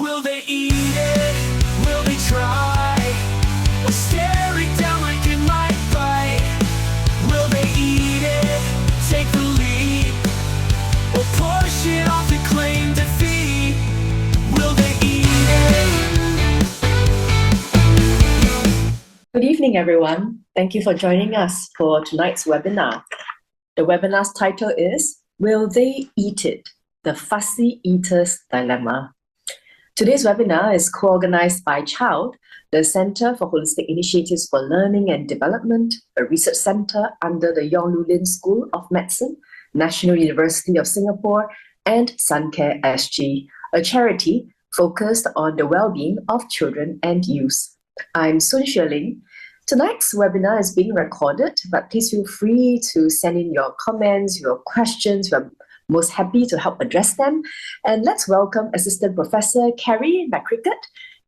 Will they eat it? Will they try? Or stare it down like it might bite? Will they eat it? Take the lead? Or push it off and claim defeat? Will they eat it? Good evening, everyone. Thank you for joining us for tonight's webinar. The webinar's title is Will They Eat It? The Fussy Eater's Dilemma. Today's webinar is co-organized by CHILD, the Center for Holistic Initiatives for Learning and Development, a research center under the Xueling School of Medicine, National University of Singapore, and SunCare SG, a charity focused on the well-being of children and youth. I'm Xueling. Tonight's webinar is being recorded, but please feel free to send in your comments, your questions. We're most happy to help address them. And let's welcome Assistant Professor Keri, McCrickerd,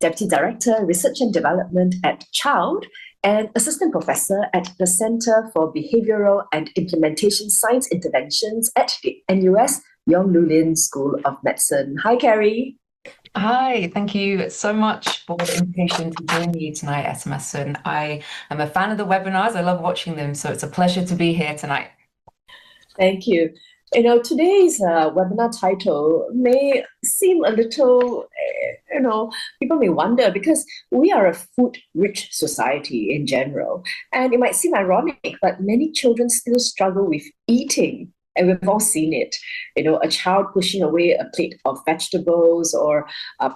Deputy Director, Research and Development at CHILD, and Assistant Professor at the Center for Behavioral and Implementation Science Interventions at the NUS Xueling School of Medicine. Hi, Keri. Hi, thank you so much for the invitation to join you tonight, SMSN. I am a fan of the webinars. I love watching them, so it's a pleasure to be here tonight. Thank you. Today's webinar title may seem a little, people may wonder because we are a food-rich society in general. And it might seem ironic, but many children still struggle with eating. And we've all seen it, a child pushing away a plate of vegetables or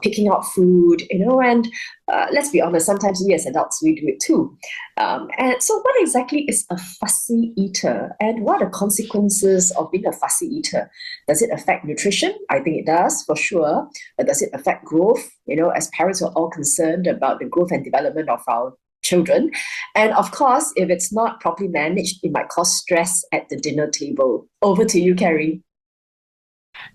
picking out food, and let's be honest, sometimes we as adults, we do it too. And so what exactly is a fussy eater, and what are the consequences of being a fussy eater? Does it affect nutrition? I think it does, for sure. But does it affect growth? As parents, we're all concerned about the growth and development of our children. And of course, if it's not properly managed, it might cause stress at the dinner table. Over to you, Keri.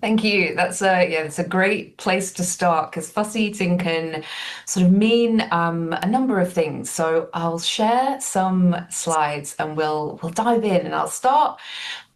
Thank you. That's a great place to start, because fussy eating can sort of mean a number of things. So I'll share some slides and we'll dive in, and I'll start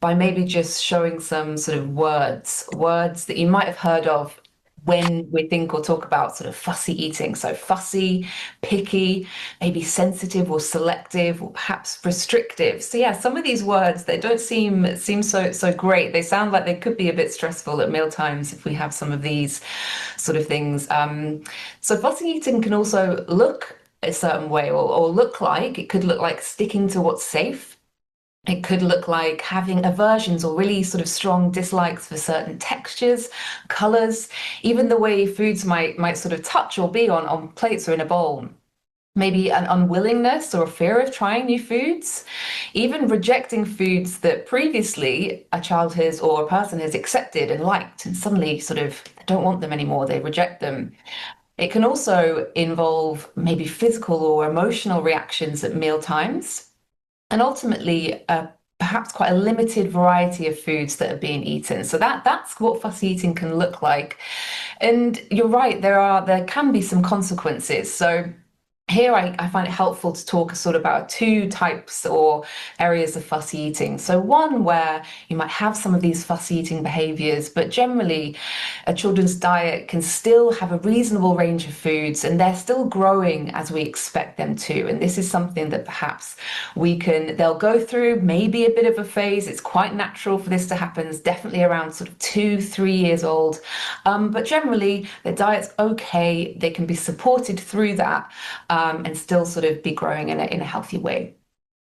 by maybe just showing some sort of words that you might have heard of when we think or talk about sort of fussy eating. So fussy, picky, maybe sensitive or selective, or perhaps restrictive. So yeah, some of these words, they don't seem so great. They sound like they could be a bit stressful at meal times if we have some of these sort of things. So fussy eating can also look a certain way, or look like, it could look like sticking to what's safe. It could look like having aversions or really sort of strong dislikes for certain textures, colors, even the way foods might sort of touch or be on plates or in a bowl. Maybe an unwillingness or a fear of trying new foods, even rejecting foods that previously a child has or a person has accepted and liked, and suddenly sort of don't want them anymore, they reject them. It can also involve maybe physical or emotional reactions at meal times. And ultimately, perhaps quite a limited variety of foods that are being eaten. So that's what fussy eating can look like. And you're right, there can be some consequences. So here I find it helpful to talk sort of about two types or areas of fussy eating. So one where you might have some of these fussy eating behaviors, but generally a children's diet can still have a reasonable range of foods and they're still growing as we expect them to. And this is something that perhaps they'll go through maybe a bit of a phase. It's quite natural for this to happen. It's definitely around sort of 2-3 years old. But generally their diet's okay. They can be supported through that. And still sort of be growing in a healthy way.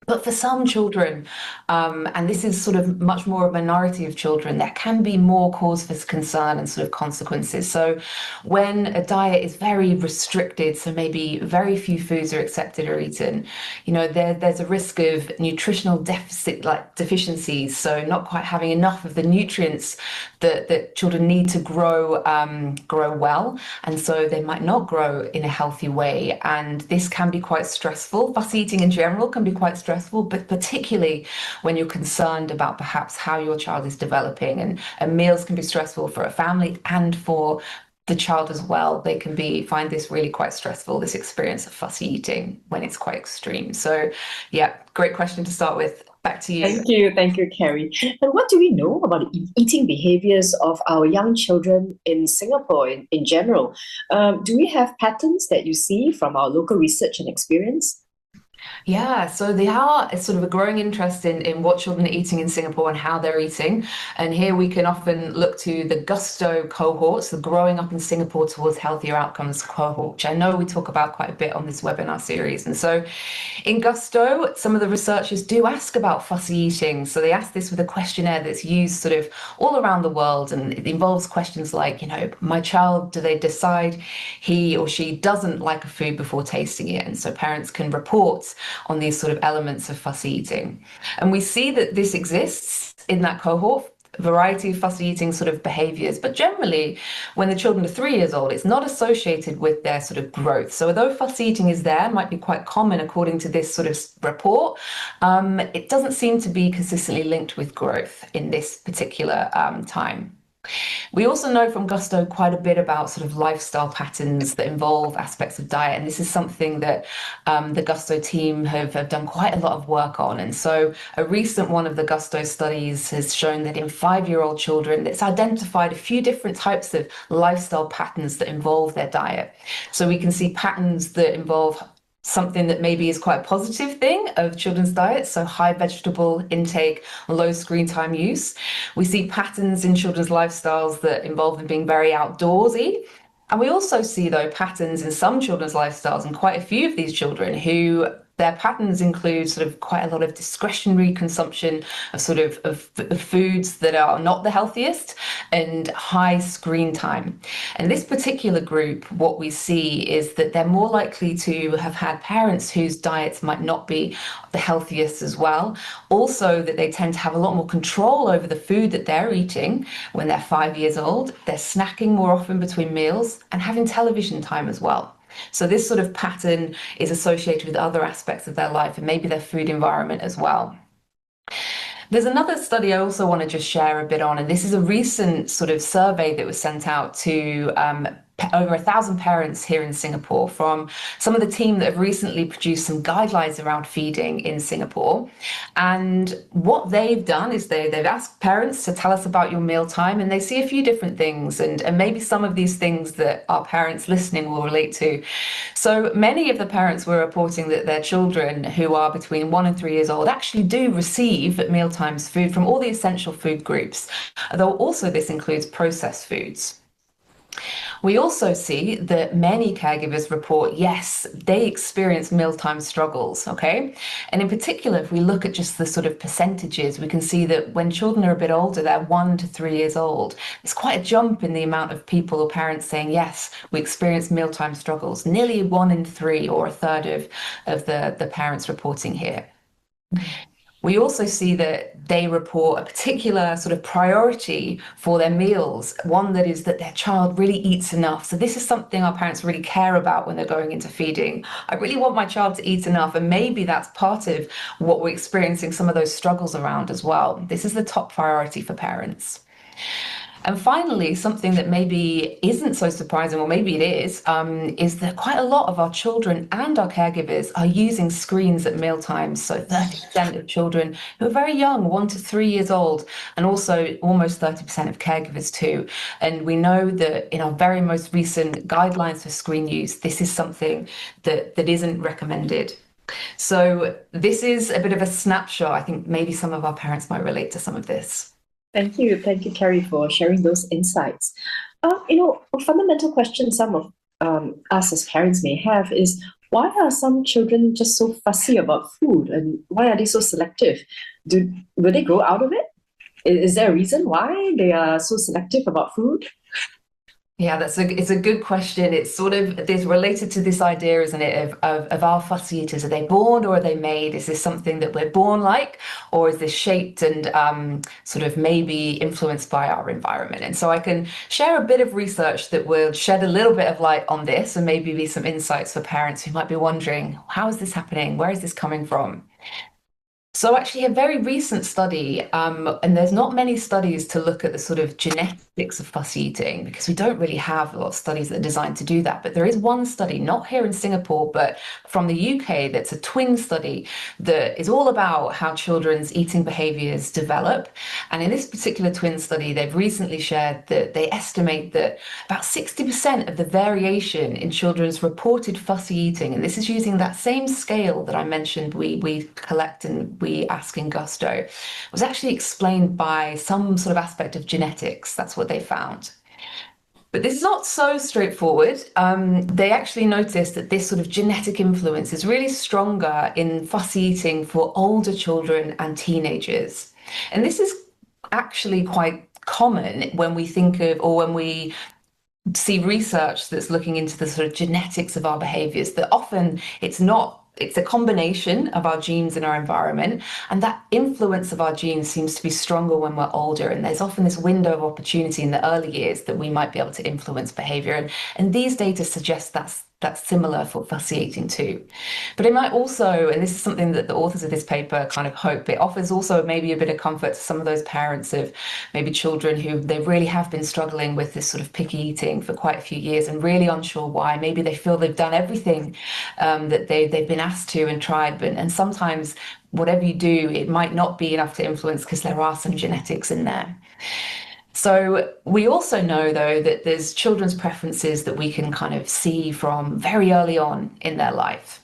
But for some children, and this is sort of much more a minority of children, there can be more cause for concern and sort of consequences. So when a diet is very restricted, so maybe very few foods are accepted or eaten, there's a risk of nutritional deficit, like deficiencies. So not quite having enough of the nutrients that children need to grow well. And so they might not grow in a healthy way. And this can be quite stressful. Fussy eating in general can be quite stressful, but particularly when you're concerned about perhaps how your child is developing, and meals can be stressful for a family and for the child as well. They can find this really quite stressful, this experience of fussy eating, when it's quite extreme. So yeah, great question to start with. Back to you. Thank you, Keri. And what do we know about the eating behaviors of our young children in Singapore in general? Do we have patterns that you see from our local research and experience? Yeah, so they are sort of a growing interest in what children are eating in Singapore and how they're eating. And here we can often look to the Gusto cohorts, the Growing Up in Singapore Towards Healthier Outcomes cohort, which I know we talk about quite a bit on this webinar series. And so in Gusto, some of the researchers do ask about fussy eating. So they ask this with a questionnaire that's used sort of all around the world. And it involves questions like, my child, do they decide he or she doesn't like a food before tasting it? And so parents can report on these sort of elements of fussy eating. And we see that this exists in that cohort, a variety of fussy eating sort of behaviors, but generally when the children are 3 years old, it's not associated with their sort of growth. So although fussy eating is there, might be quite common according to this sort of report, it doesn't seem to be consistently linked with growth in this particular time. We also know from Gusto quite a bit about sort of lifestyle patterns that involve aspects of diet. And this is something that the Gusto team have done quite a lot of work on. And so a recent one of the Gusto studies has shown that in 5-year-old children, it's identified a few different types of lifestyle patterns that involve their diet. So we can see patterns that involve something that maybe is quite a positive thing of children's diets, so high vegetable intake, low screen time use. We see patterns in children's lifestyles that involve them being very outdoorsy. And we also see, though, patterns in some children's lifestyles, and quite a few of these children who their patterns include sort of quite a lot of discretionary consumption of sort of foods that are not the healthiest and high screen time. And this particular group, what we see is that they're more likely to have had parents whose diets might not be the healthiest as well. Also, that they tend to have a lot more control over the food that they're eating when they're 5 years old. They're snacking more often between meals and having television time as well. So this sort of pattern is associated with other aspects of their life and maybe their food environment as well. There's another study I also want to just share a bit on, and this is a recent sort of survey that was sent out to over 1,000 parents here in Singapore from some of the team that have recently produced some guidelines around feeding in Singapore. And what they've done is they've asked parents to tell us about your mealtime, and they see a few different things, and maybe some of these things that our parents listening will relate to. So many of the parents were reporting that their children who are between 1 and 3 years old actually do receive at mealtimes food from all the essential food groups, though also this includes processed foods. We also see that many caregivers report, yes, they experience mealtime struggles, okay? And in particular, if we look at just the sort of percentages, we can see that when children are a bit older, they're 1 to 3 years old, there's quite a jump in the amount of people or parents saying, yes, we experience mealtime struggles. Nearly 1 in 3 or a third of the parents reporting here. We also see that they report a particular sort of priority for their meals, one that is that their child really eats enough. So this is something our parents really care about when they're going into feeding. I really want my child to eat enough, and maybe that's part of what we're experiencing some of those struggles around as well. This is the top priority for parents. And finally, something that maybe isn't so surprising, or maybe it is that quite a lot of our children and our caregivers are using screens at mealtimes. So 30% of children who are very young, 1 to 3 years old, and also almost 30% of caregivers too. And we know that in our very most recent guidelines for screen use, this is something that isn't recommended. So this is a bit of a snapshot. I think maybe some of our parents might relate to some of this. Thank you, Keri, for sharing those insights. A fundamental question some of us as parents may have is, why are some children just so fussy about food, and why are they so selective? Will they grow out of it? Is there a reason why they are so selective about food? Yeah, it's a good question. It's sort of this related to this idea, isn't it, of our fussy eaters? Are they born or are they made? Is this something that we're born like, or is this shaped and sort of maybe influenced by our environment? And so I can share a bit of research that will shed a little bit of light on this and maybe be some insights for parents who might be wondering, how is this happening? Where is this coming from? So actually, a very recent study, and there's not many studies to look at the sort of genetics of fussy eating because we don't really have a lot of studies that are designed to do that. But there is one study, not here in Singapore, but from the UK, that's a twin study that is all about how children's eating behaviors develop. And in this particular twin study, they've recently shared that they estimate that about 60% of the variation in children's reported fussy eating, and this is using that same scale that I mentioned we collect and we ask in Gusto, was actually explained by some sort of aspect of genetics. That's what they found. But this is not so straightforward. They actually noticed that this sort of genetic influence is really stronger in fussy eating for older children and teenagers. And this is actually quite common when we think of, or when we see research that's looking into the sort of genetics of our behaviors, that often it's a combination of our genes and our environment, and that influence of our genes seems to be stronger when we're older, and there's often this window of opportunity in the early years that we might be able to influence behavior, and these data suggest that's similar for fussy eating too. But it might also, and this is something that the authors of this paper kind of hope, it offers also maybe a bit of comfort to some of those parents of maybe children who they really have been struggling with this sort of picky eating for quite a few years and really unsure why. Maybe they feel they've done everything that they've been asked to and tried, and sometimes whatever you do, it might not be enough to influence because there are some genetics in there. So we also know, though, that there's children's preferences that we can kind of see from very early on in their life.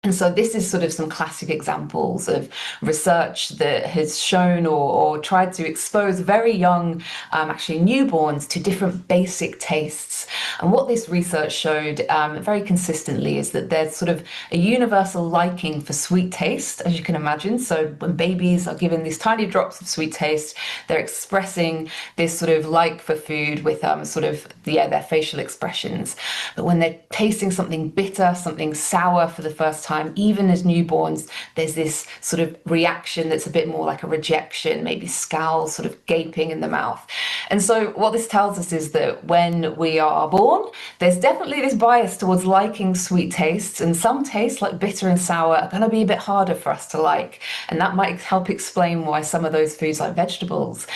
And so this is sort of some classic examples of research that has shown or tried to expose very young, actually newborns, to different basic tastes. And what this research showed very consistently is that there's sort of a universal liking for sweet taste, as you can imagine. So when babies are given these tiny drops of sweet taste, they're expressing this sort of like for food with their facial expressions. But when they're tasting something bitter, something sour for the first time, even as newborns, there's this sort of reaction that's a bit more like a rejection, maybe scowls, sort of gaping in the mouth. And so what this tells us is that when we are born, there's definitely this bias towards liking sweet tastes, and some tastes like bitter and sour are going to be a bit harder for us to like. And that might help explain why some of those foods like vegetables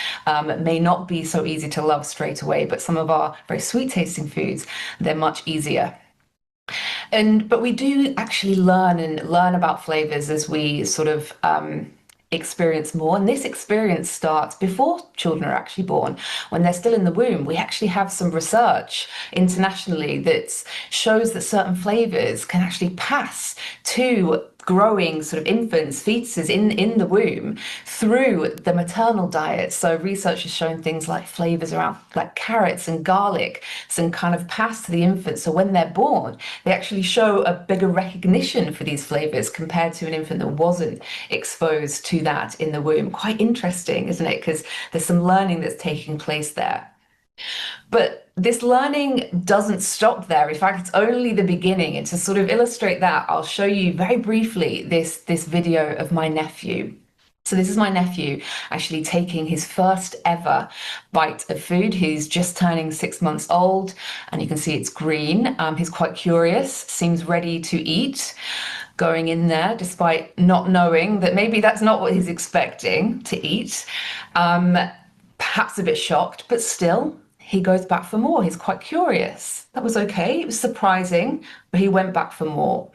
may not be so easy to love straight away, but some of our very sweet tasting foods, they're much easier. But we do actually learn about flavors as we sort of experience more. And this experience starts before children are actually born. When they're still in the womb, we actually have some research internationally that shows that certain flavors can actually pass to growing sort of infants, fetuses in the womb through the maternal diet. So research has shown things like flavors around like carrots and garlic and kind of pass to the infant. So when they're born, they actually show a bigger recognition for these flavors compared to an infant that wasn't exposed to that in the womb. Quite interesting, isn't it? Because there's some learning that's taking place there. But this learning doesn't stop there. In fact, it's only the beginning. And to sort of illustrate that, I'll show you very briefly this video of my nephew. So this is my nephew actually taking his first ever bite of food. He's just turning 6 months old, and you can see it's green. He's quite curious, seems ready to eat, going in there despite not knowing that maybe that's not what he's expecting to eat. Perhaps a bit shocked, but still, he goes back for more. He's quite curious. That was okay. It was surprising, but he went back for more.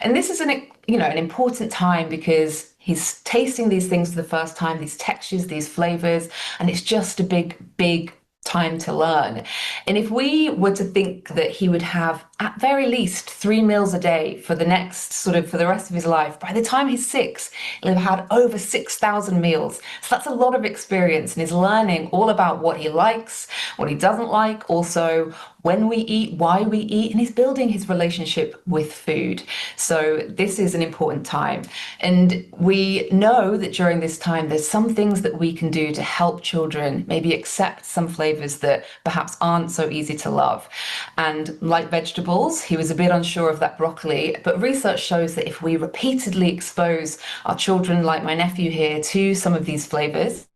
And this is an important time because he's tasting these things for the first time, these textures, these flavors, and it's just a big time to learn. And if we were to think that he would have at very least 3 meals a day for the rest of his life, by the time he's 6, he'll have had over 6,000 meals. So that's a lot of experience, and he's learning all about what he likes, what he doesn't like, also when we eat, why we eat, and he's building his relationship with food. So this is an important time. And we know that during this time, there's some things that we can do to help children maybe accept some flavors that perhaps aren't so easy to love. And like vegetables, he was a bit unsure of that broccoli, but research shows that if we repeatedly expose our children, like my nephew here, to some of these flavors,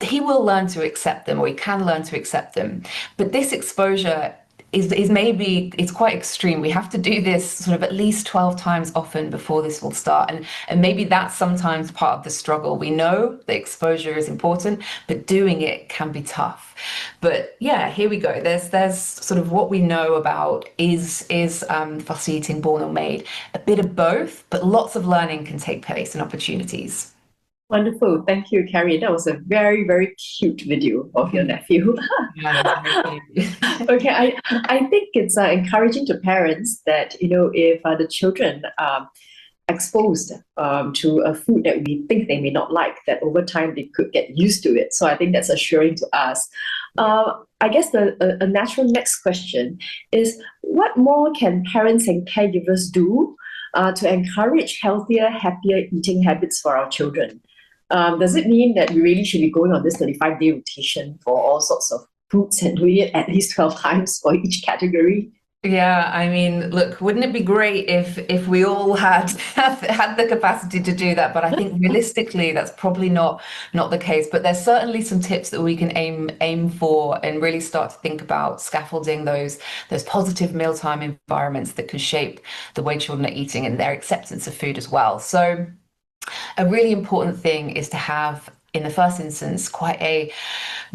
he will learn to accept them, or he can learn to accept them. But this exposure is maybe it's quite extreme. We have to do this sort of at least 12 times often before this will start. And maybe that's sometimes part of the struggle. We know the exposure is important, but doing it can be tough. But yeah, here we go. There's sort of what we know about is fussy eating born or made. A bit of both, but lots of learning can take place and opportunities. Wonderful. Thank you, Keri. That was a very, very cute video of your nephew. Yeah, that's very cute. Okay, I think it's encouraging to parents that, if the children exposed to a food that we think they may not like, that over time they could get used to it. So I think that's assuring to us. I guess a natural next question is, what more can parents and caregivers do to encourage healthier, happier eating habits for our children? Does it mean that we really should be going on this 35-day rotation for all sorts of foods and doing it at least 12 times for each category? Yeah, I mean, look, wouldn't it be great if we all had had the capacity to do that? But I think realistically, that's probably not the case. But there's certainly some tips that we can aim for and really start to think about scaffolding those positive mealtime environments that can shape the way children are eating and their acceptance of food as well. So a really important thing is to have, in the first instance, quite a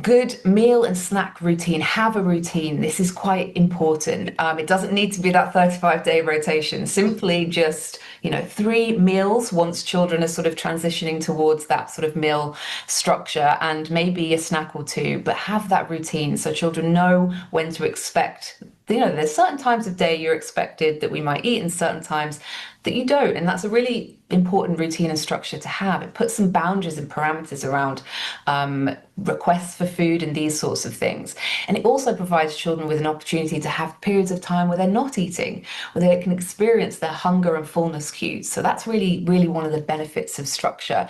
good meal and snack routine. Have a routine. This is quite important. It doesn't need to be that 35-day rotation. Simply just, 3 meals once children are sort of transitioning towards that sort of meal structure, and maybe a snack or two, but have that routine so children know when to expect. There's certain times of day you're expected that we might eat and certain times that you don't. And that's a really important routine and structure to have. It puts some boundaries and parameters around requests for food and these sorts of things. And it also provides children with an opportunity to have periods of time where they're not eating, where they can experience their hunger and fullness cues. So that's really, really one of the benefits of structure.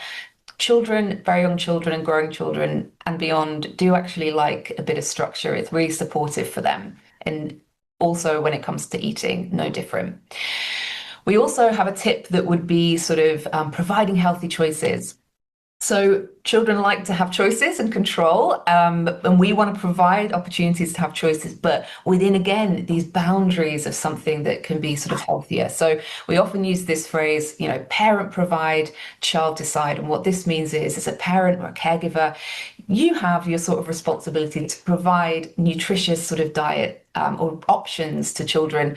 Children, very young children and growing children and beyond, do actually like a bit of structure. It's really supportive for them. And also when it comes to eating, no different. We also have a tip that would be sort of providing healthy choices. So children like to have choices and control, and we want to provide opportunities to have choices, but within, again, these boundaries of something that can be sort of healthier. So we often use this phrase, parent provide, child decide. And what this means is, as a parent or a caregiver, you have your sort of responsibility to provide nutritious sort of diet or options to children,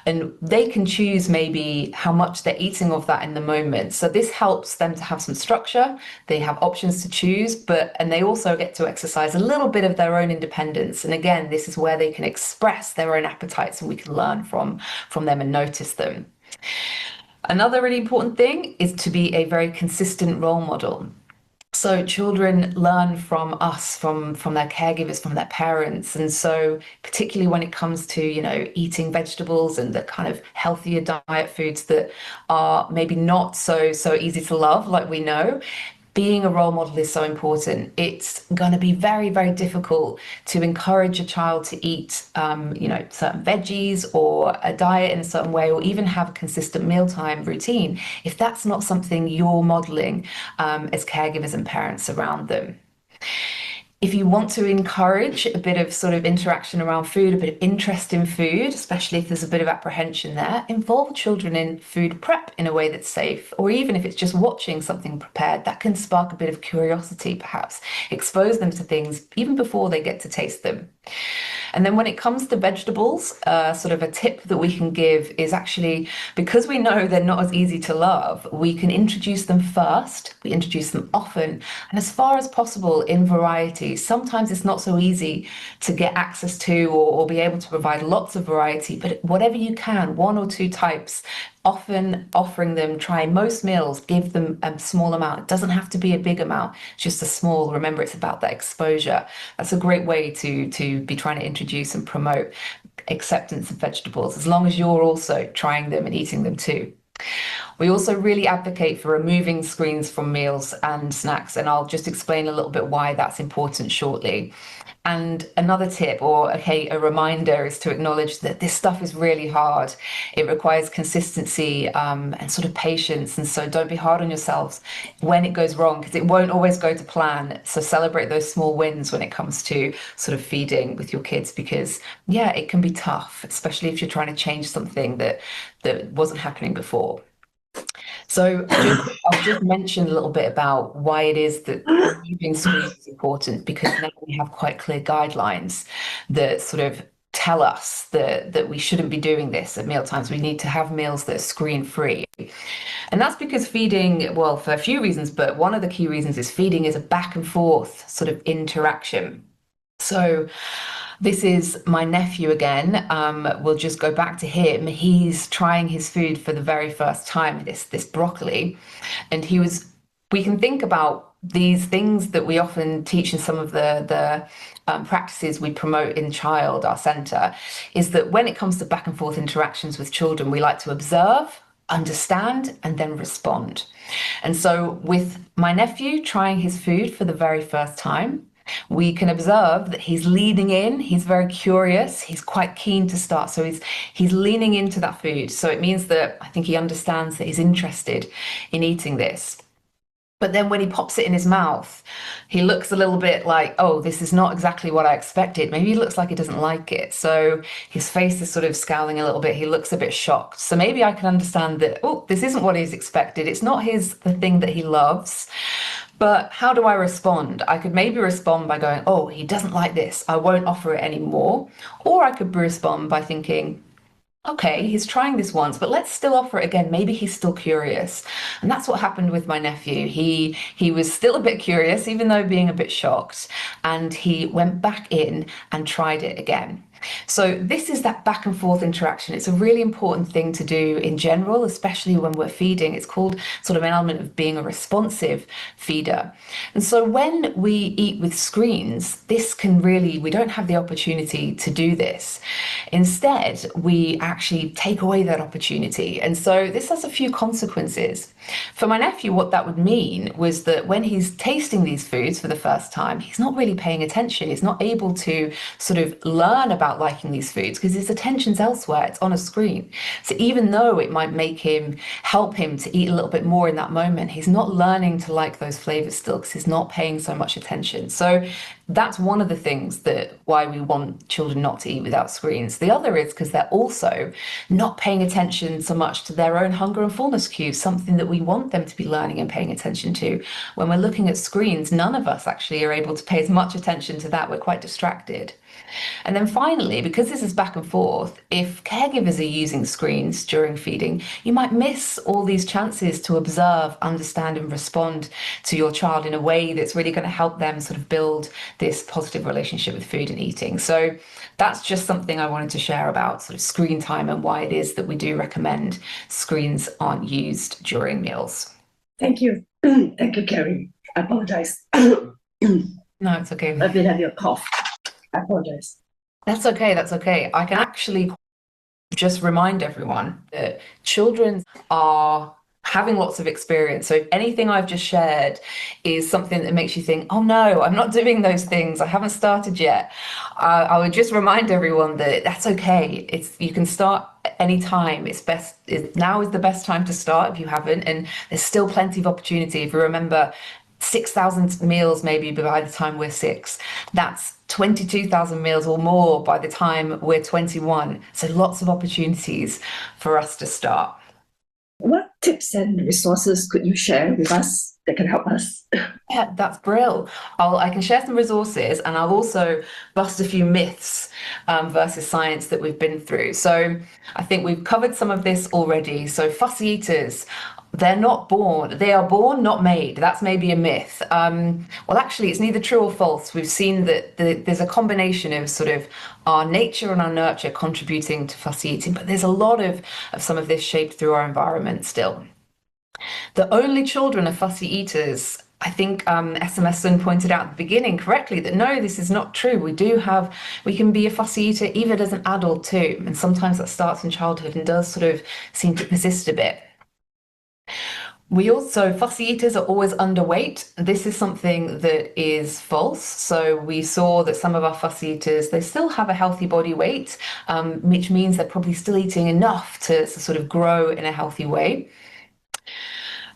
and they can choose maybe how much they're eating of that in the moment. So this helps them to have some structure. They have options to choose, and they also get to exercise a little bit of their own independence. And again, this is where they can express their own appetites and we can learn from them and notice them. Another really important thing is to be a very consistent role model. So children learn from us, from their caregivers, from their parents. And so particularly when it comes to, eating vegetables and the kind of healthier diet foods that are maybe not so easy to love, like we know, being a role model is so important. It's going to be very, very difficult to encourage a child to eat, certain veggies or a diet in a certain way, or even have a consistent mealtime routine if that's not something you're modeling as caregivers and parents around them. If you want to encourage a bit of sort of interaction around food, a bit of interest in food, especially if there's a bit of apprehension there, involve children in food prep in a way that's safe, or even if it's just watching something prepared, that can spark a bit of curiosity perhaps, expose them to things even before they get to taste them. And then when it comes to vegetables, sort of a tip that we can give is actually, because we know they're not as easy to love, we can introduce them first, we introduce them often, and as far as possible in variety. Sometimes it's not so easy to get access to or be able to provide lots of variety, but whatever you can, 1 or 2 types, often offering them, try most meals, give them a small amount. It doesn't have to be a big amount, just a small. Remember, it's about that exposure. That's a great way to be trying to introduce and promote acceptance of vegetables, as long as you're also trying them and eating them too. We also really advocate for removing screens from meals and snacks, and I'll just explain a little bit why that's important shortly. And another tip, or a reminder, is to acknowledge that this stuff is really hard. It requires consistency and sort of patience. And so don't be hard on yourselves when it goes wrong, because it won't always go to plan. So celebrate those small wins when it comes to sort of feeding with your kids, because yeah, it can be tough, especially if you're trying to change something that wasn't happening before. So I'll just mention a little bit about why it is that removing screens is important, because now we have quite clear guidelines that sort of tell us that we shouldn't be doing this at meal times. We need to have meals that are screen free. And that's because feeding, well, for a few reasons, but one of the key reasons is feeding is a back and forth sort of interaction. So this is my nephew again. We'll just go back to him. He's trying his food for the very first time, this broccoli. And we can think about these things that we often teach in some of the practices we promote in Child, our centre, is that when it comes to back and forth interactions with children, we like to observe, understand, and then respond. And so with my nephew trying his food for the very first time, we can observe that he's leaning in, he's very curious, he's quite keen to start. So he's leaning into that food. So it means that I think he understands that he's interested in eating this. But then when he pops it in his mouth, he looks a little bit like, oh, this is not exactly what I expected. Maybe he looks like he doesn't like it. So his face is sort of scowling a little bit. He looks a bit shocked. So maybe I can understand that, oh, this isn't what he's expected. It's not the thing that he loves. But how do I respond? I could maybe respond by going, oh, he doesn't like this, I won't offer it anymore. Or I could respond by thinking, okay, he's trying this once, but let's still offer it again. Maybe he's still curious. And that's what happened with my nephew. He was still a bit curious, even though being a bit shocked, and he went back in and tried it again. So this is that back and forth interaction. It's a really important thing to do in general, especially when we're feeding. It's called sort of an element of being a responsive feeder. And so when we eat with screens, we don't have the opportunity to do this. Instead, we actually take away that opportunity. And so this has a few consequences. For my nephew, what that would mean was that when he's tasting these foods for the first time, he's not really paying attention. He's not able to sort of learn about liking these foods because his attention's elsewhere. It's on a screen. So even though it might help him to eat a little bit more in that moment, he's not learning to like those flavors still because he's not paying so much attention. So that's one of the things why we want children not to eat without screens. The other is because they're also not paying attention so much to their own hunger and fullness cues, something that we want them to be learning and paying attention to. When we're looking at screens, none of us actually are able to pay as much attention to that. We're quite distracted. And then finally, because this is back and forth, if caregivers are using screens during feeding, you might miss all these chances to observe, understand, and respond to your child in a way that's really going to help them sort of build this positive relationship with food and eating. So that's just something I wanted to share about sort of screen time and why it is that we do recommend screens aren't used during meals. Thank you. Thank you, Keri. I apologize. No, it's okay. I've been having a cough. I apologize. That's okay. That's okay. I can actually just remind everyone that children are having lots of experience. So if anything I've just shared is something that makes you think, oh no, I'm not doing those things, I haven't started yet, I would just remind everyone that that's okay. You can start anytime. Now is the best time to start if you haven't, and there's still plenty of opportunity. If you remember, 6,000 meals maybe by the time we're 6. That's 22,000 meals or more by the time we're 21. So lots of opportunities for us to start. What tips and resources could you share with us that can help us? Yeah, that's brilliant. I can share some resources, and I'll also bust a few myths versus science that we've been through. So I think we've covered some of this already. So fussy eaters, they're not born. They are born, not made. That's maybe a myth. Well, actually, it's neither true or false. We've seen that there's a combination of sort of our nature and our nurture contributing to fussy eating, but there's a lot of some of this shaped through our environment still. The only children of fussy eaters, I think SMS Sun pointed out at the beginning correctly that no, this is not true. We can be a fussy eater even as an adult too. And sometimes that starts in childhood and does sort of seem to persist a bit. We also, fussy eaters are always underweight. This is something that is false. So we saw that some of our fussy eaters, they still have a healthy body weight, which means they're probably still eating enough to sort of grow in a healthy way.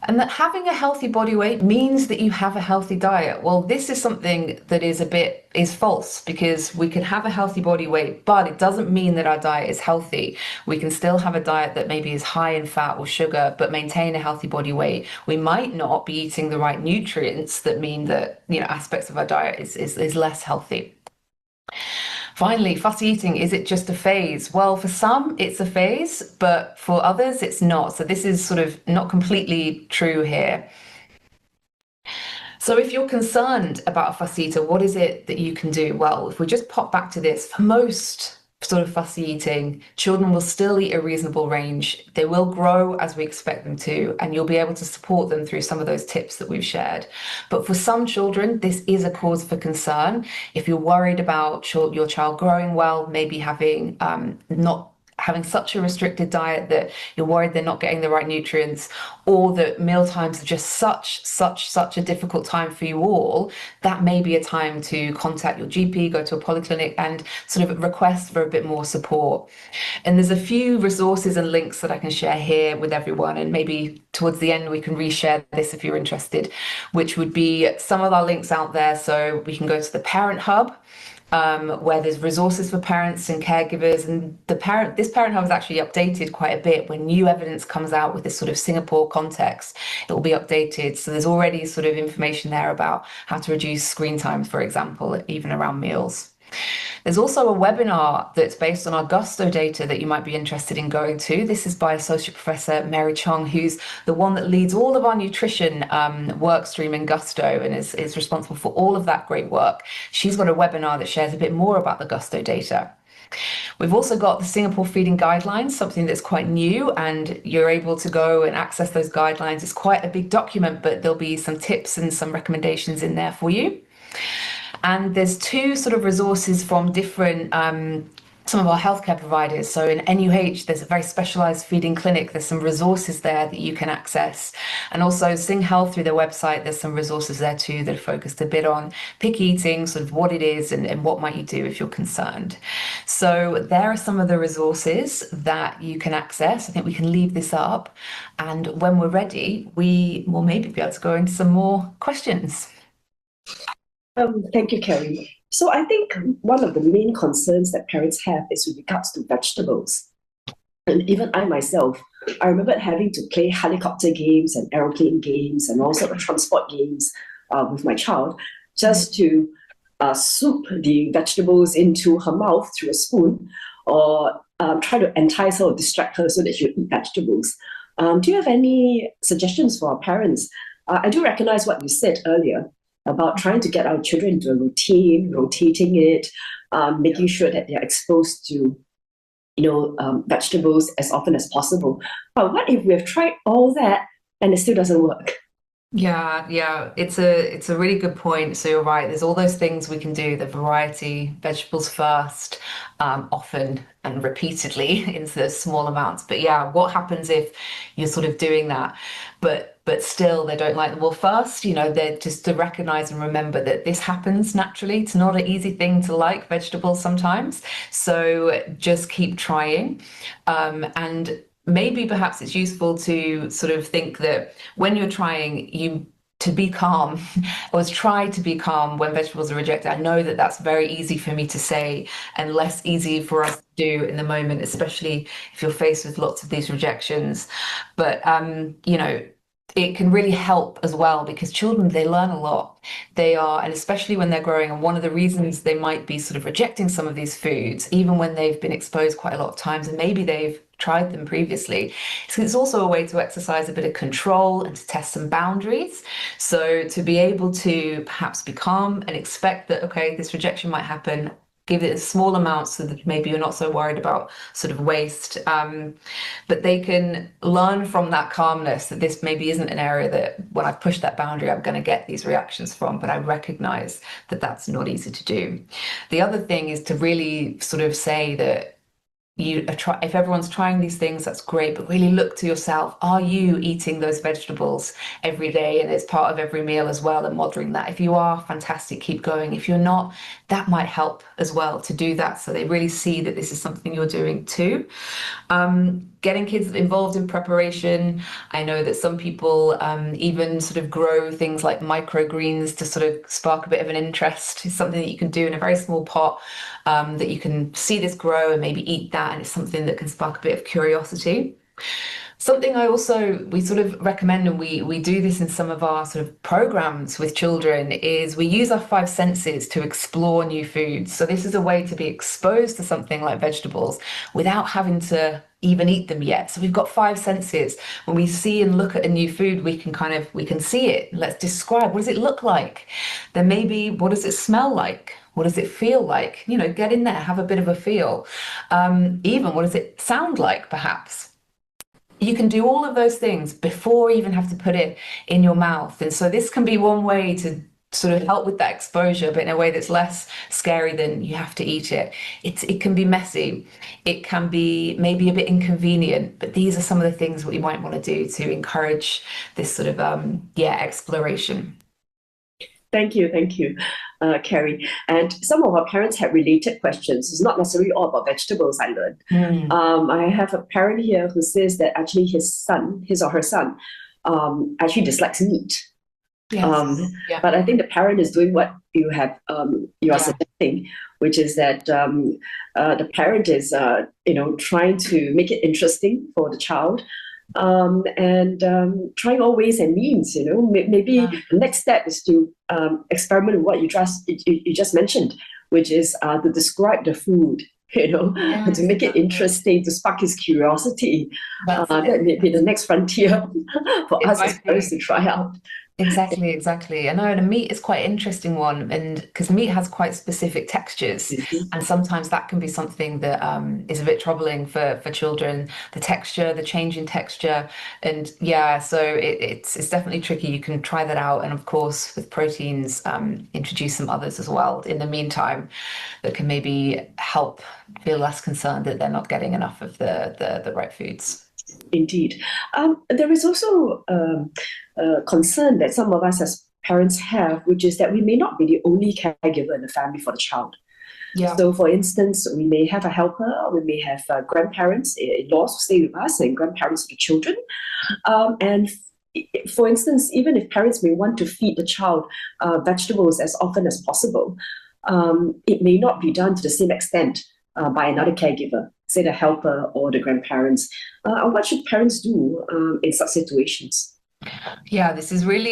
And that having a healthy body weight means that you have a healthy diet. Well, this is something that is false, because we can have a healthy body weight, but it doesn't mean that our diet is healthy. We can still have a diet that maybe is high in fat or sugar, but maintain a healthy body weight. We might not be eating the right nutrients that mean that, aspects of our diet is less healthy. Finally, fussy eating, is it just a phase? Well, for some, it's a phase, but for others, it's not. So this is sort of not completely true here. So if you're concerned about a fussy eater, what is it that you can do? Well, if we just pop back to this, for most sort of fussy eating, children will still eat a reasonable range. They will grow as we expect them to, and you'll be able to support them through some of those tips that we've shared. But for some children, this is a cause for concern. If you're worried about your child growing well, maybe having not having such a restricted diet that you're worried they're not getting the right nutrients, or that meal times are just such a difficult time for you all, that may be a time to contact your GP, go to a polyclinic and sort of request for a bit more support. And there's a few resources and links that I can share here with everyone, and maybe towards the end we can reshare this if you're interested, which would be some of our links out there. So we can go to the Parent Hub, where there's resources for parents and caregivers, and this Parent Hub is actually updated quite a bit. When new evidence comes out with this sort of Singapore context, it will be updated. So there's already sort of information there about how to reduce screen time, for example, even around meals. There's also a webinar that's based on our Gusto data that you might be interested in going to. This is by Associate Professor Mary Chong, who's the one that leads all of our nutrition work stream in Gusto and is responsible for all of that great work. She's got a webinar that shares a bit more about the Gusto data. We've also got the Singapore Feeding Guidelines, something that's quite new, and you're able to go and access those guidelines. It's quite a big document, but there'll be some tips and some recommendations in there for you. And there's two sort of resources from different, some of our healthcare providers. So in NUH, there's a very specialized feeding clinic. There's some resources there that you can access. And also Sing Health, through their website, there's some resources there too that are focused a bit on picky eating, sort of what it is and what might you do if you're concerned. So there are some of the resources that you can access. I think we can leave this up. And when we're ready, we will maybe be able to go into some more questions. Thank you, Keri. So I think one of the main concerns that parents have is with regards to vegetables. And even I myself, I remember having to play helicopter games and aeroplane games and all sorts of transport games with my child, just to soup the vegetables into her mouth through a spoon, or try to entice her or distract her so that she would eat vegetables. Do you have any suggestions for our parents? I do recognize what you said earlier about trying to get our children into a routine, rotating it, making sure that they're exposed to, vegetables as often as possible. But what if we've tried all that and it still doesn't work? Yeah, it's a really good point. So you're right. There's all those things we can do, the variety, vegetables first, often and repeatedly into small amounts. But yeah, what happens if you're sort of doing that, but still they don't like them? Well, first, they're just to recognize and remember that this happens naturally. It's not an easy thing to like vegetables sometimes. So just keep trying. And maybe perhaps it's useful to sort of think that when you're trying, to be calm, or try to be calm when vegetables are rejected. I know that that's very easy for me to say and less easy for us to do in the moment, especially if you're faced with lots of these rejections. But, it can really help as well, because children, they learn a lot. And especially when they're growing, and one of the reasons they might be sort of rejecting some of these foods, even when they've been exposed quite a lot of times, and maybe they've tried them previously, so it's also a way to exercise a bit of control and to test some boundaries. So to be able to perhaps be calm and expect that, okay, this rejection might happen, give it a small amount so that maybe you're not so worried about sort of waste. But they can learn from that calmness that this maybe isn't an area that when I push that boundary, I'm going to get these reactions from, but I recognize that that's not easy to do. The other thing is to really sort of say that if everyone's trying these things, that's great, but really look to yourself. Are you eating those vegetables every day and it's part of every meal as well, and modeling that? If you are, fantastic, keep going. If you're not, that might help as well to do that, so they really see that this is something you're doing too. Getting kids involved in preparation. I know that some people even sort of grow things like microgreens to sort of spark a bit of an interest. It's something that you can do in a very small pot, that you can see this grow and maybe eat that, and it's something that can spark a bit of curiosity. Something we sort of recommend, and we do this in some of our sort of programs with children, is we use our five senses to explore new foods. So this is a way to be exposed to something like vegetables without having to even eat them yet. So we've got five senses. When we see and look at a new food, we can see it. Let's describe, what does it look like? Then maybe, what does it smell like? What does it feel like? Get in there, have a bit of a feel. Even, what does it sound like, perhaps? You can do all of those things before you even have to put it in your mouth. And so this can be one way to sort of help with that exposure, but in a way that's less scary than you have to eat it. It can be messy. It can be maybe a bit inconvenient, but these are some of the things what you might want to do to encourage this sort of, exploration. Thank you, Keri. And some of our parents had related questions. It's not necessarily all about vegetables, I learned. I have a parent here who says that actually his or her son, actually dislikes meat. Yes. Yeah. But I think the parent is doing what you are suggesting, which is that the parent is trying to make it interesting for the child. Trying all ways and means, maybe the next step is to experiment with what you just mentioned, which is to describe the food, to make it interesting, to spark his curiosity. That may be the next frontier for us as parents to try out. Exactly. I know, and meat is quite an interesting one, and because meat has quite specific textures, and sometimes that can be something that is a bit troubling for children. The texture, the change in texture, and so it's definitely tricky. You can try that out, and of course with proteins, introduce some others as well in the meantime that can maybe help feel less concerned that they're not getting enough of the right foods. Indeed. There is also a concern that some of us as parents have, which is that we may not be the only caregiver in the family for the child. Yeah. So, for instance, we may have a helper, we may have grandparents, in-laws who stay with us, and grandparents of the children. And for instance, even if parents may want to feed the child vegetables as often as possible, it may not be done to the same extent by another caregiver, say the helper or the grandparents. What should parents do in such situations? Yeah, this is really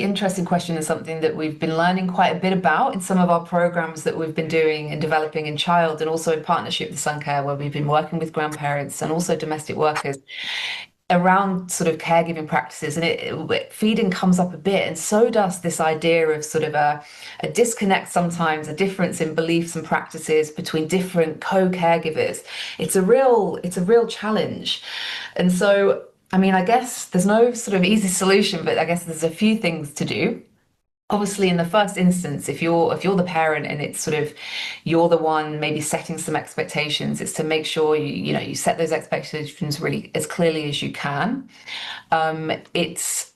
interesting question, and something that we've been learning quite a bit about in some of our programs that we've been doing and developing in Child, and also in partnership with Suncare, where we've been working with grandparents and also domestic workers around sort of caregiving practices. And feeding comes up a bit, and so does this idea of sort of a disconnect sometimes, a difference in beliefs and practices between different co-caregivers. It's a real challenge. And so, I mean, I guess there's no sort of easy solution, but I guess there's a few things to do. Obviously, in the first instance, if you're the parent and it's sort of you're the one maybe setting some expectations, it's to make sure you set those expectations really as clearly as you can. It's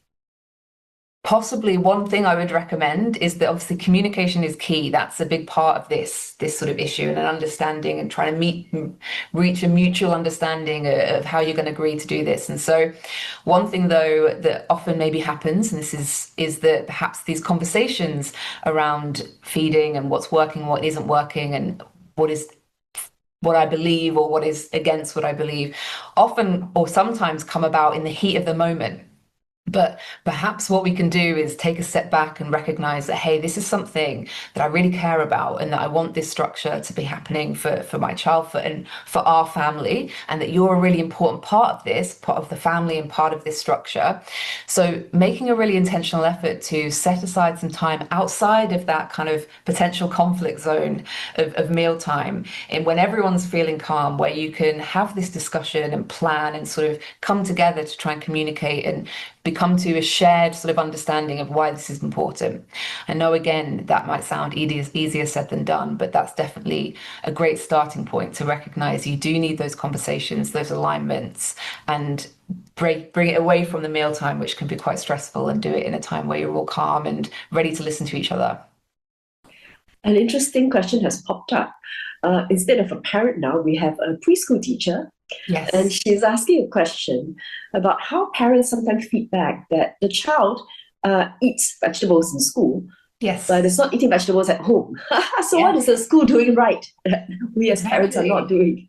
possibly one thing I would recommend is that obviously communication is key. That's a big part of this sort of issue, and an understanding, and trying to reach a mutual understanding of how you're going to agree to do this. And so one thing though that often maybe happens, and this is that perhaps these conversations around feeding and what's working, what isn't working, and what I believe or what is against what I believe, often or sometimes come about in the heat of the moment. But perhaps what we can do is take a step back and recognize that, hey, this is something that I really care about, and that I want this structure to be happening for my child, and for our family, and that you're a really important part of this, part of the family and part of this structure. So making a really intentional effort to set aside some time outside of that kind of potential conflict zone of mealtime, and when everyone's feeling calm, where you can have this discussion and plan and sort of come together to try and communicate and come to a shared sort of understanding of why this is important. I know, again, that might sound easier said than done, but that's definitely a great starting point to recognize you do need those conversations, those alignments, and bring it away from the mealtime, which can be quite stressful, and do it in a time where you're all calm and ready to listen to each other. An interesting question has popped up. Instead of a parent now, we have a preschool teacher. Yes. And she's asking a question about how parents sometimes feedback that the child eats vegetables in school, Yes. but is not eating vegetables at home. So Yeah. what is the school doing right that we as parents are not doing?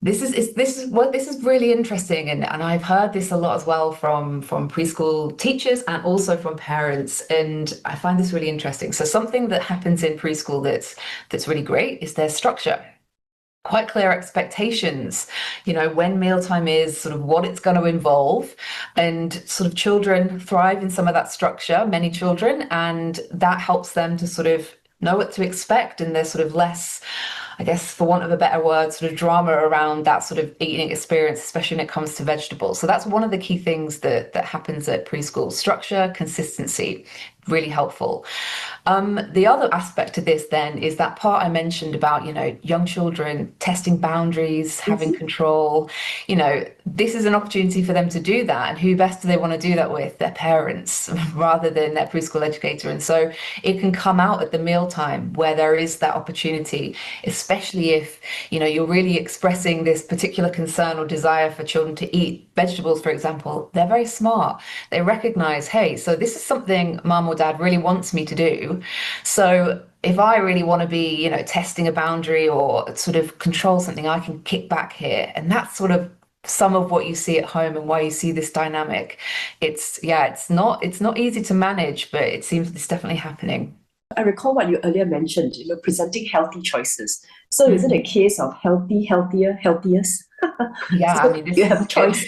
This is really interesting, and I've heard this a lot as well from preschool teachers and also from parents, and I find this really interesting. So something that happens in preschool that's really great is their structure. Quite clear expectations, when mealtime is, sort of what it's going to involve, and sort of children thrive in some of that structure, many children, and that helps them to sort of know what to expect, and there's sort of less, I guess, for want of a better word, sort of drama around that sort of eating experience, especially when it comes to vegetables. So that's one of the key things that happens at preschool. Structure, consistency, really helpful. The other aspect to this then is that part I mentioned about, young children testing boundaries, having control. This is an opportunity for them to do that. And who best do they want to do that with? Their parents rather than their preschool educator. And so it can come out at the mealtime where there is that opportunity, especially if, you're really expressing this particular concern or desire for children to eat vegetables, for example. They're very smart. They recognize, hey, so this is something mom or dad really wants me to do. So if I really want to be, testing a boundary or sort of control something, I can kick back here. And that's sort of some of what you see at home and why you see this dynamic. It's not easy to manage, but it seems it's definitely happening. I recall what you earlier mentioned, presenting healthy choices. So is it a case of healthy, healthier, healthiest? Yeah, So I mean, you have a choice,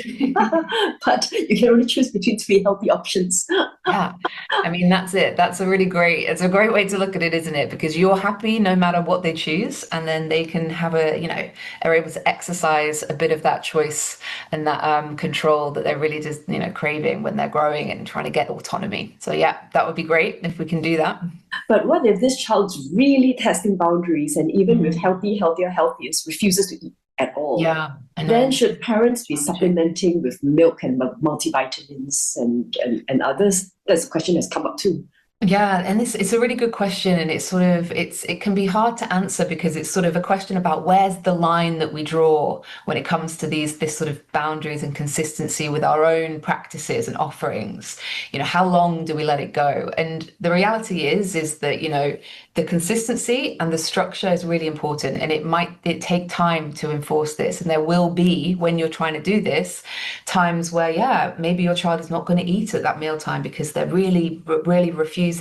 but you can only choose between 3 healthy options. Yeah, I mean, that's it. It's a great way to look at it, isn't it? Because you're happy no matter what they choose, and then they can have are able to exercise a bit of that choice and that control that they're really just, craving when they're growing and trying to get autonomy. So yeah, that would be great if we can do that. But what if this child's really testing boundaries and even with healthy, healthier, healthiest refuses to eat at all? Yeah, I know. Then should parents be supplementing with milk and multivitamins and others? That's a question that's come up too. Yeah, and it's a really good question, and it can be hard to answer because it's sort of a question about where's the line that we draw when it comes to this sort of boundaries and consistency with our own practices and offerings. How long do we let it go? And the reality is that, the consistency and the structure is really important, and it take time to enforce this. And there will be, when you're trying to do this, times where, yeah, maybe your child is not going to eat at that mealtime because they're really, really refusing.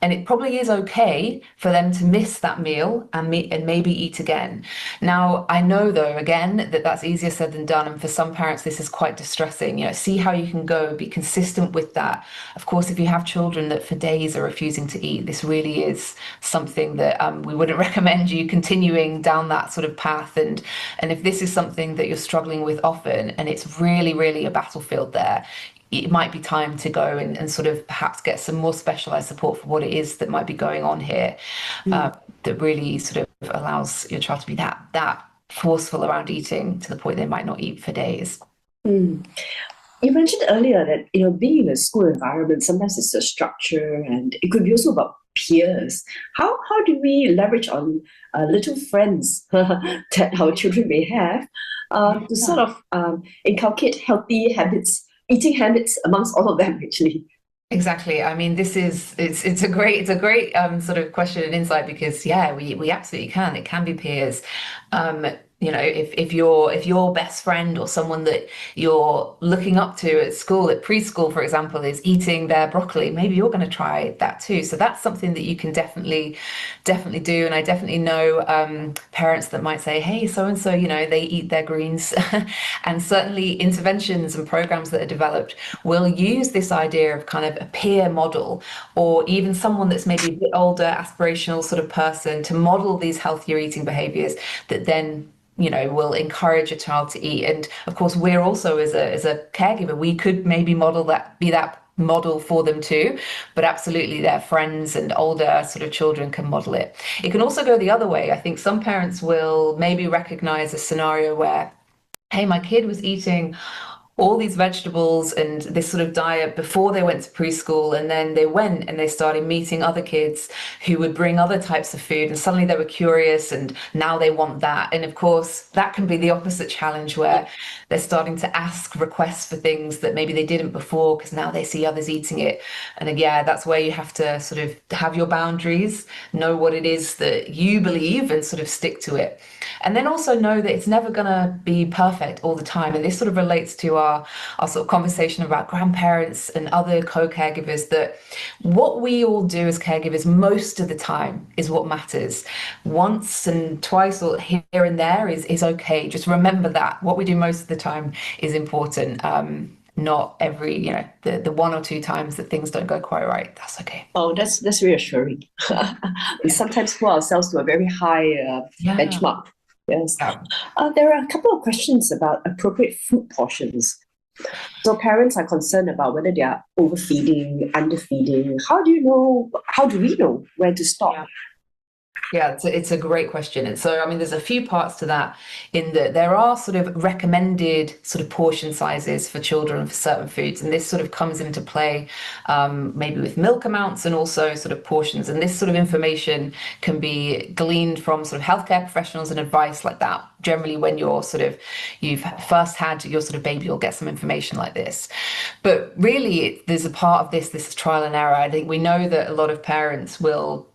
And it probably is okay for them to miss that meal and maybe eat again. Now, I know, though, again, that's easier said than done. And for some parents, this is quite distressing. See how you can go, be consistent with that. Of course, if you have children that for days are refusing to eat, this really is something that we wouldn't recommend you continuing down that sort of path. And if this is something that you're struggling with often, and it's really, really a battlefield there, it might be time to go and sort of perhaps get some more specialized support for what it is that might be going on here, that really sort of allows your child to be that forceful around eating to the point they might not eat for days. You mentioned earlier that being in a school environment, sometimes it's the structure, and it could be also about peers. How do we leverage on little friends that our children may have to sort of inculcate healthy habits, eating habits amongst all of them, actually? Exactly. I mean, it's a great sort of question and insight because we absolutely can. It can be peers. If your best friend or someone that you're looking up to at school, at preschool, for example, is eating their broccoli, maybe you're going to try that too. So that's something that you can definitely do. And I definitely know parents that might say, hey, so and so, they eat their greens. And certainly interventions and programs that are developed will use this idea of kind of a peer model, or even someone that's maybe a bit older, aspirational sort of person, to model these healthier eating behaviors that then will encourage a child to eat. And of course, we're also as a caregiver, we could maybe be that model for them too, but absolutely their friends and older sort of children can model it. It can also go the other way. I think some parents will maybe recognize a scenario where, hey, my kid was eating all these vegetables and this sort of diet before they went to preschool, and then they went and they started meeting other kids who would bring other types of food, and suddenly they were curious and now they want that. And of course that can be the opposite challenge, where they're starting to ask requests for things that maybe they didn't before because now they see others eating it. And yeah, that's where you have to sort of have your boundaries, know what it is that you believe and sort of stick to it. And then also know that it's never going to be perfect all the time. And this sort of relates to our sort of conversation about grandparents and other co-caregivers, that what we all do as caregivers most of the time is what matters. Once and twice or here and there is okay. Just remember that what we do most of the time is important. Not every, the one or two times that things don't go quite right, that's okay. Oh, that's reassuring. We sometimes put ourselves to a very high benchmark. Yes. Yeah. There are a couple of questions about appropriate food portions. So parents are concerned about whether they are overfeeding, underfeeding. How do we know where to stop? Yeah, it's a great question. And so, I mean, there's a few parts to that, in that there are sort of recommended sort of portion sizes for children for certain foods. And this sort of comes into play maybe with milk amounts and also sort of portions. And this sort of information can be gleaned from sort of healthcare professionals and advice like that. Generally, when you've first had your sort of baby, you'll get some information like this. But really, there's a part of this is trial and error. I think we know that a lot of parents will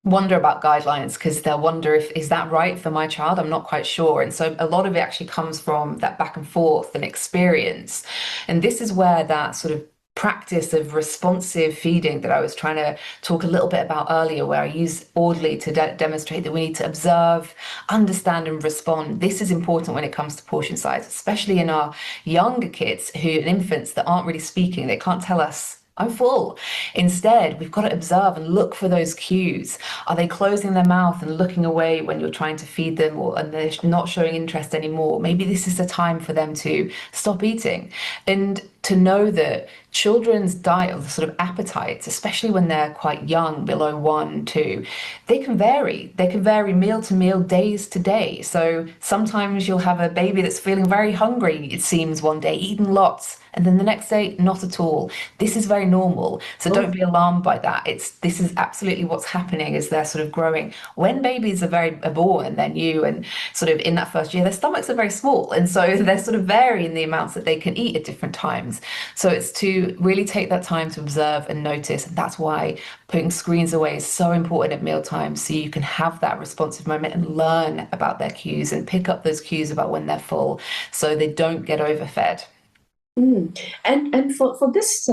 wonder about guidelines because they'll wonder, is that right for my child? I'm not quite sure. And so a lot of it actually comes from that back and forth and experience. And this is where that sort of practice of responsive feeding that I was trying to talk a little bit about earlier, where I use orderly to demonstrate that we need to observe, understand and respond. This is important when it comes to portion size, especially in our younger kids and infants that aren't really speaking. They can't tell us, I'm full. Instead, we've got to observe and look for those cues. Are they closing their mouth and looking away when you're trying to feed them, and they're not showing interest anymore? Maybe this is the time for them to stop eating. And to know that children's diet, or the sort of appetites, especially when they're quite young, below 1, 2, they can vary. They can vary meal to meal, days to day. So sometimes you'll have a baby that's feeling very hungry, it seems, one day, eating lots, and then the next day, not at all. This is very normal. So don't be alarmed by that. This is absolutely what's happening as they're sort of growing. When babies are born and they're new and sort of in that first year, their stomachs are very small. And so they're sort of varying the amounts that they can eat at different times. So it's to really take that time to observe and notice. And that's why putting screens away is so important at mealtime, so you can have that responsive moment and learn about their cues and pick up those cues about when they're full, so they don't get overfed. And for this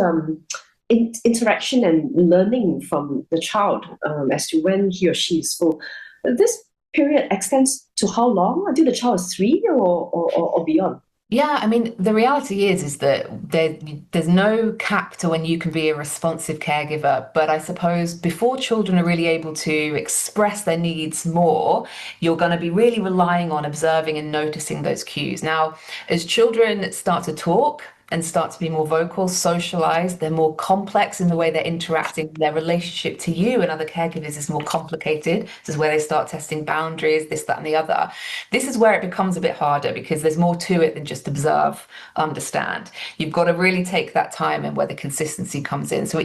interaction and learning from the child as to when he or she is full, this period extends to how long? Until the child is 3 or beyond? Yeah, I mean, the reality is that there's no cap to when you can be a responsive caregiver. But I suppose before children are really able to express their needs more, you're going to be really relying on observing and noticing those cues. Now, as children start to talk and start to be more vocal, socialize, they're more complex in the way they're interacting. Their relationship to you and other caregivers is more complicated. This is where they start testing boundaries, this, that, and the other. This is where it becomes a bit harder, because there's more to it than just observe, understand. You've got to really take that time, and where the consistency comes in. So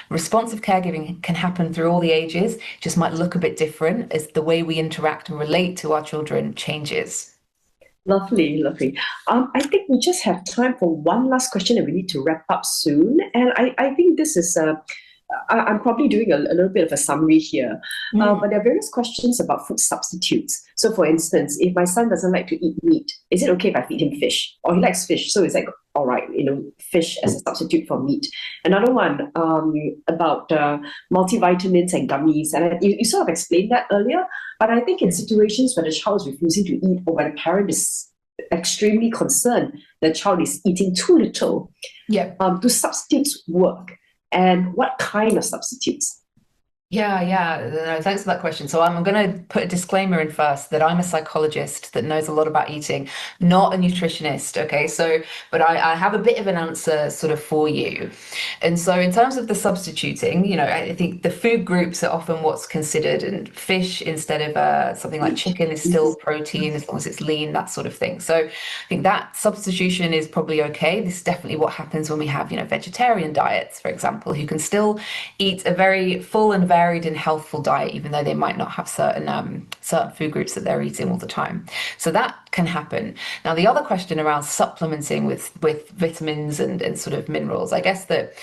responsive caregiving can happen through all the ages. It just might look a bit different as the way we interact and relate to our children changes. Lovely. I think we just have time for one last question, and we need to wrap up soon. And I think this is I'm probably doing a little bit of a summary here, but there are various questions about food substitutes. So for instance, if my son doesn't like to eat meat, is it okay if I feed him fish? Or he likes fish, so it's like, all right, fish as a substitute for meat. Another one about multivitamins and gummies, and you sort of explained that earlier, but I think in situations where the child is refusing to eat, or where the parent is extremely concerned the child is eating too little, do substitutes work? And what kind of substitutes? Yeah. No, thanks for that question. So I'm going to put a disclaimer in first that I'm a psychologist that knows a lot about eating, not a nutritionist. Okay, so but I have a bit of an answer sort of for you. And so in terms of the substituting, I think the food groups are often what's considered, and fish instead of something like chicken is still protein as long as it's lean, that sort of thing. So I think that substitution is probably okay. This is definitely what happens when we have, vegetarian diets, for example, who can still eat a very full and varied and healthful diet, even though they might not have certain food groups that they're eating all the time. So that can happen. Now, the other question around supplementing with vitamins and sort of minerals, I guess that,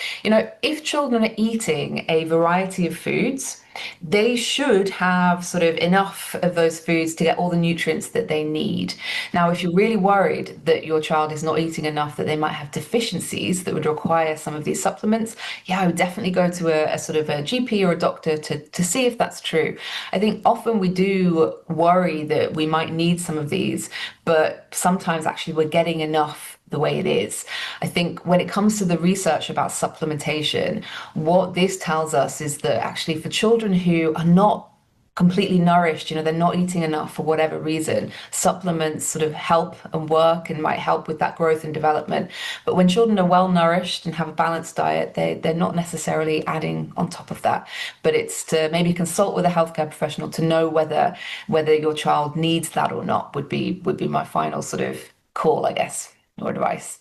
if children are eating a variety of foods, they should have sort of enough of those foods to get all the nutrients that they need. Now, if you're really worried that your child is not eating enough, that they might have deficiencies that would require some of these supplements, I would definitely go to a sort of a GP or a doctor to see if that's true. I think often we do worry that we might need some of these, but sometimes actually we're getting enough the way it is. I think when it comes to the research about supplementation, what this tells us is that actually for children who are not completely nourished, they're not eating enough for whatever reason, supplements sort of help and work and might help with that growth and development. But when children are well nourished and have a balanced diet, they're not necessarily adding on top of that. But it's to maybe consult with a healthcare professional to know whether your child needs that or not would be my final sort of call, I guess, or advice.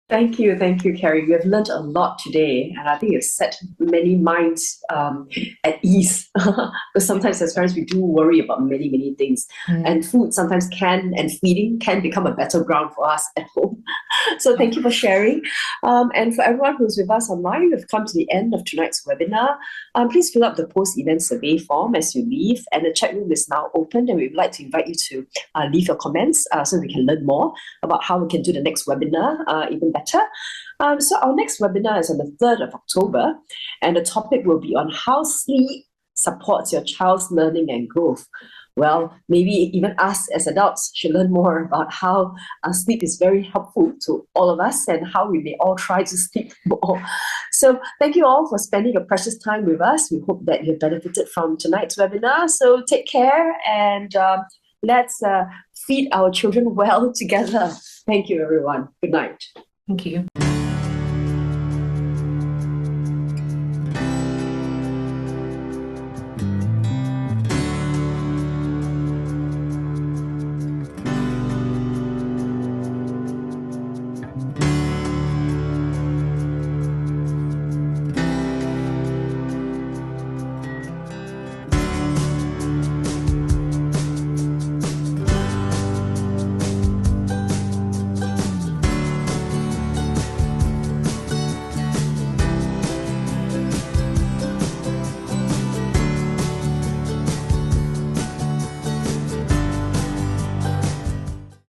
Thank you, Keri. We have learned a lot today, and I think you've set many minds at ease. Because sometimes as parents, we do worry about many, many things. And food sometimes and feeding can become a battleground for us at home. So thank you for sharing. And for everyone who's with us online, we've come to the end of tonight's webinar. Please fill out the post-event survey form as you leave, and the chat room is now open, and we'd like to invite you to leave your comments so we can learn more about how we can do the next webinar even better. So our next webinar is on the 3rd of October, and the topic will be on how sleep supports your child's learning and growth. Well, maybe even us as adults should learn more about how sleep is very helpful to all of us and how we may all try to sleep more. So thank you all for spending your precious time with us. We hope that you've benefited from tonight's webinar. So take care, and let's feed our children well together. Thank you, everyone. Good night. Thank you.